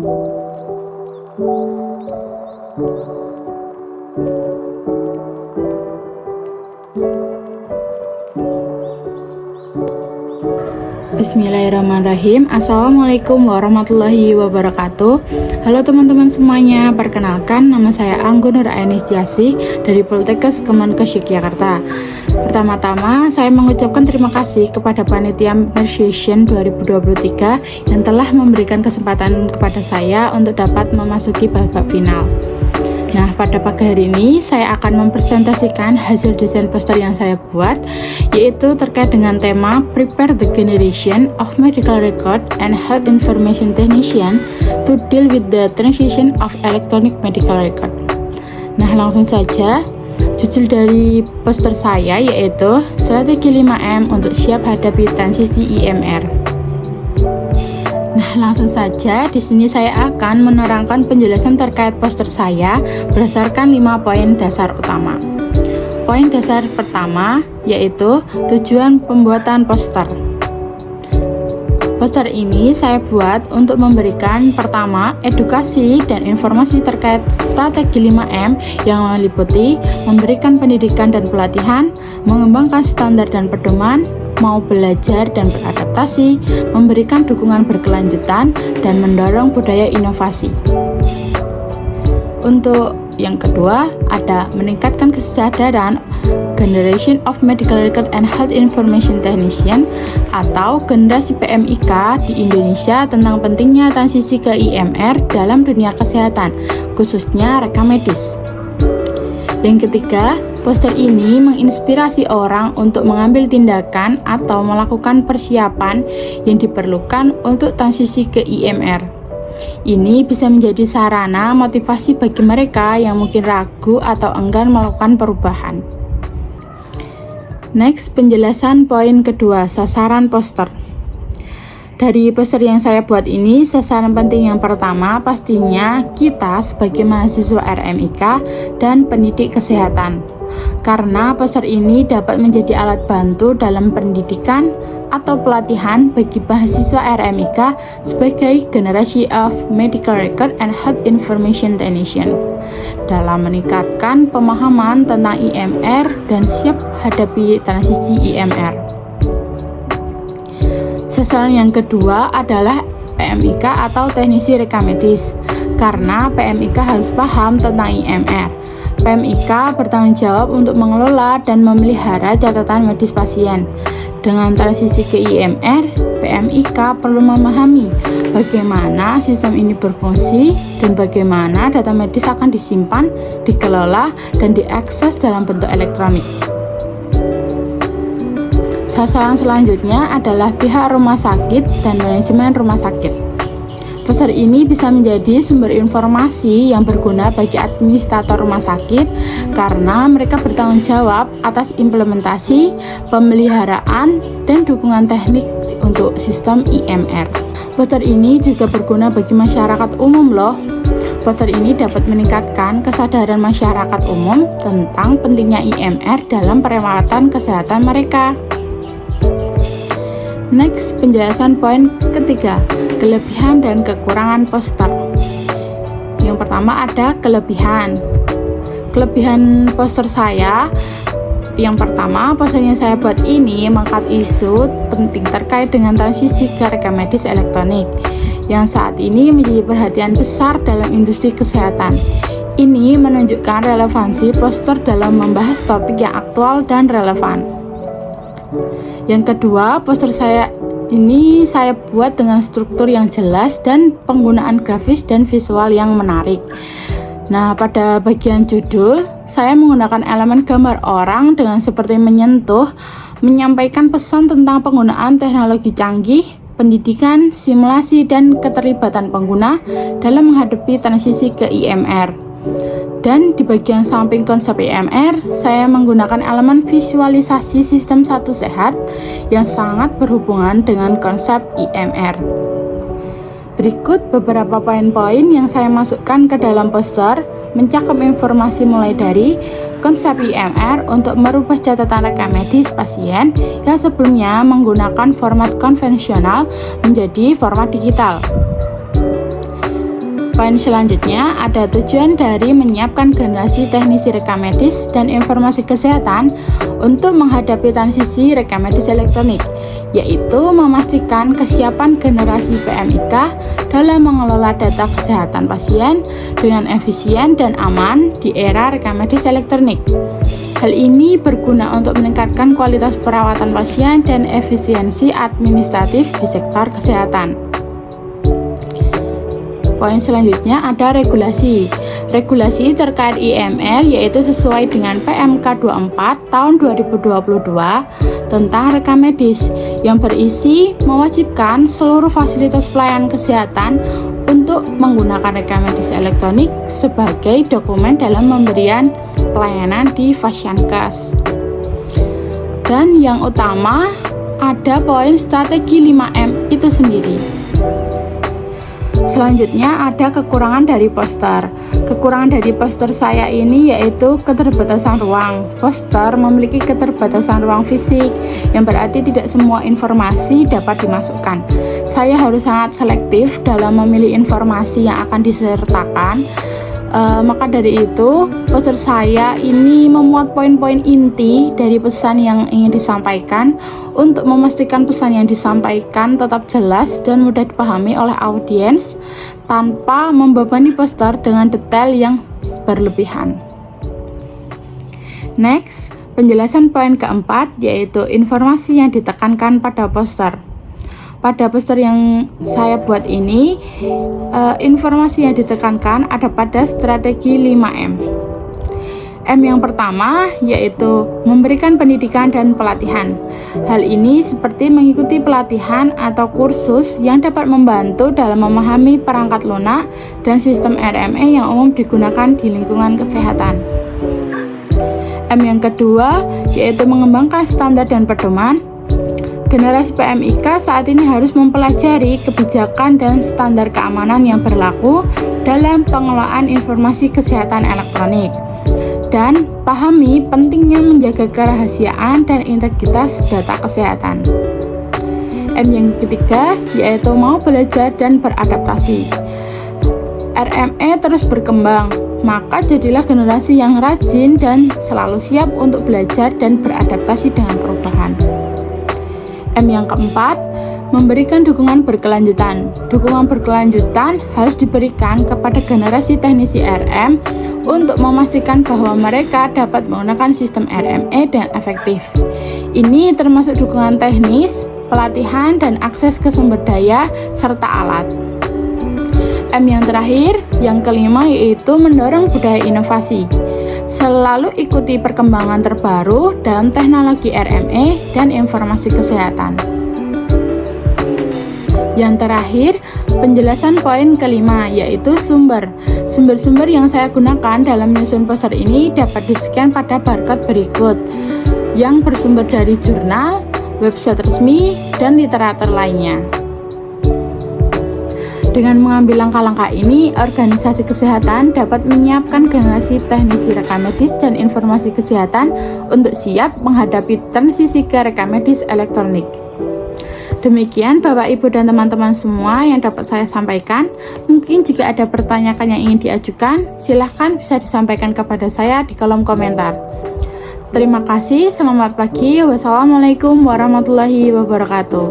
Bismillahirrahmanirrahim. Assalamualaikum warahmatullahi wabarakatuh. Halo teman-teman semuanya, perkenalkan nama saya Anggun Nuraini Setiasi dari Poltekkes Kemenkes Yogyakarta. Pertama-tama saya mengucapkan terima kasih kepada Panitia Merciation 2023 yang telah memberikan kesempatan kepada saya untuk dapat memasuki babak final. Nah, pada pagi hari ini saya akan mempresentasikan hasil desain poster yang saya buat, yaitu terkait dengan tema Prepare the Generation of Medical Record and Health Information Technician to Deal with the Transition of Electronic Medical Record. Nah, langsung saja, judul dari poster saya yaitu Strategi 5M untuk siap hadapi transisi IMR. Nah, langsung saja di sini saya akan menerangkan penjelasan terkait poster saya berdasarkan 5 poin dasar utama. Poin dasar pertama yaitu tujuan pembuatan poster. Poster ini saya buat untuk memberikan pertama, edukasi dan informasi terkait strategi 5M yang meliputi memberikan pendidikan dan pelatihan, mengembangkan standar dan pedoman, mau belajar dan beradaptasi, memberikan dukungan berkelanjutan, dan mendorong budaya inovasi. Untuk yang kedua, ada meningkatkan kesadaran Generation of Medical Record and Health Information Technician atau generasi PMIK di Indonesia tentang pentingnya transisi ke IMR dalam dunia kesehatan, khususnya rekam medis. Yang ketiga, poster ini menginspirasi orang untuk mengambil tindakan atau melakukan persiapan yang diperlukan untuk transisi ke IMR. Ini bisa menjadi sarana motivasi bagi mereka yang mungkin ragu atau enggan melakukan perubahan. Next, penjelasan poin kedua, sasaran poster. Dari poster yang saya buat ini, sasaran penting yang pertama pastinya kita sebagai mahasiswa RMIK dan pendidik kesehatan. Karena poster ini dapat menjadi alat bantu dalam pendidikan atau pelatihan bagi mahasiswa RMIK sebagai generasi of Medical Record and Health Information Technician dalam meningkatkan pemahaman tentang IMR dan siap hadapi transisi IMR. Sasaran yang kedua adalah PMIK atau teknisi rekam medis, karena PMIK harus paham tentang IMR. PMIK bertanggung jawab untuk mengelola dan memelihara catatan medis pasien. Dengan transisi ke IMR, PMIK perlu memahami bagaimana sistem ini berfungsi dan bagaimana data medis akan disimpan, dikelola, dan diakses dalam bentuk elektronik. Sasaran selanjutnya adalah pihak rumah sakit dan manajemen rumah sakit. Poster ini bisa menjadi sumber informasi yang berguna bagi administrator rumah sakit karena mereka bertanggung jawab atas implementasi, pemeliharaan, dan dukungan teknik untuk sistem IMR. Poster ini juga berguna bagi masyarakat umum loh. Poster ini dapat meningkatkan kesadaran masyarakat umum tentang pentingnya IMR dalam perawatan kesehatan mereka. Next, penjelasan poin ketiga, kelebihan dan kekurangan poster. Yang pertama ada kelebihan. Kelebihan poster saya, yang pertama, poster yang saya buat ini mengangkat isu penting terkait dengan transisi ke rekam medis elektronik yang saat ini menjadi perhatian besar dalam industri kesehatan. Ini menunjukkan relevansi poster dalam membahas topik yang aktual dan relevan. Yang kedua, poster saya ini saya buat dengan struktur yang jelas dan penggunaan grafis dan visual yang menarik. Nah, pada bagian judul, saya menggunakan elemen gambar orang dengan seperti menyentuh, menyampaikan pesan tentang penggunaan teknologi canggih, pendidikan, simulasi, dan keterlibatan pengguna dalam menghadapi transisi ke IMR. Dan di bagian samping konsep IMR, saya menggunakan elemen visualisasi sistem satu sehat yang sangat berhubungan dengan konsep IMR. Berikut beberapa poin-poin yang saya masukkan ke dalam poster, mencakup informasi mulai dari konsep IMR untuk merubah catatan rekam medis pasien yang sebelumnya menggunakan format konvensional menjadi format digital. Poin selanjutnya ada tujuan dari menyiapkan generasi teknisi rekam medis dan informasi kesehatan untuk menghadapi transisi rekam medis elektronik, yaitu memastikan kesiapan generasi PMIK dalam mengelola data kesehatan pasien dengan efisien dan aman di era rekam medis elektronik. Hal ini berguna untuk meningkatkan kualitas perawatan pasien dan efisiensi administratif di sektor kesehatan. Poin selanjutnya ada regulasi. Regulasi terkait IMR yaitu sesuai dengan PMK 24 tahun 2022 tentang rekam medis yang berisi mewajibkan seluruh fasilitas pelayanan kesehatan untuk menggunakan rekam medis elektronik sebagai dokumen dalam pemberian pelayanan di Fasyankes. Dan yang utama ada poin strategi 5M itu sendiri. Selanjutnya ada kekurangan dari poster. Kekurangan dari poster saya ini yaitu keterbatasan ruang. Poster memiliki keterbatasan ruang fisik, yang berarti tidak semua informasi dapat dimasukkan. Saya harus sangat selektif dalam memilih informasi yang akan disertakan. Maka dari itu, poster saya ini memuat poin-poin inti dari pesan yang ingin disampaikan untuk memastikan pesan yang disampaikan tetap jelas dan mudah dipahami oleh audiens tanpa membebani poster dengan detail yang berlebihan. Next, penjelasan poin keempat yaitu informasi yang ditekankan pada poster. Pada poster yang saya buat ini, informasi yang ditekankan ada pada strategi 5M. M yang pertama yaitu memberikan pendidikan dan pelatihan. Hal ini seperti mengikuti pelatihan atau kursus yang dapat membantu dalam memahami perangkat lunak dan sistem RME yang umum digunakan di lingkungan kesehatan. M yang kedua yaitu mengembangkan standar dan pedoman. Generasi PMIK saat ini harus mempelajari kebijakan dan standar keamanan yang berlaku dalam pengelolaan informasi kesehatan elektronik dan pahami pentingnya menjaga kerahasiaan dan integritas data kesehatan. M yang ketiga yaitu mau belajar dan beradaptasi. RME terus berkembang, maka jadilah generasi yang rajin dan selalu siap untuk belajar dan beradaptasi dengan perubahan. M yang keempat, memberikan dukungan berkelanjutan. Dukungan berkelanjutan harus diberikan kepada generasi teknisi RM untuk memastikan bahwa mereka dapat menggunakan sistem RME dengan efektif. Ini termasuk dukungan teknis, pelatihan, dan akses ke sumber daya serta alat. M yang terakhir, yang kelima yaitu mendorong budaya inovasi. Selalu ikuti perkembangan terbaru dalam teknologi RME dan informasi kesehatan. Yang terakhir, penjelasan poin kelima yaitu sumber. Sumber-sumber yang saya gunakan dalam menyusun poster ini dapat di-scan pada barcode berikut yang bersumber dari jurnal, website resmi, dan literatur lainnya. Dengan mengambil langkah-langkah ini, organisasi kesehatan dapat menyiapkan generasi teknisi rekam medis dan informasi kesehatan untuk siap menghadapi transisi ke rekam medis elektronik. Demikian Bapak, Ibu, dan teman-teman semua yang dapat saya sampaikan. Mungkin jika ada pertanyaan yang ingin diajukan, silahkan bisa disampaikan kepada saya di kolom komentar. Terima kasih, selamat pagi, wassalamualaikum warahmatullahi wabarakatuh.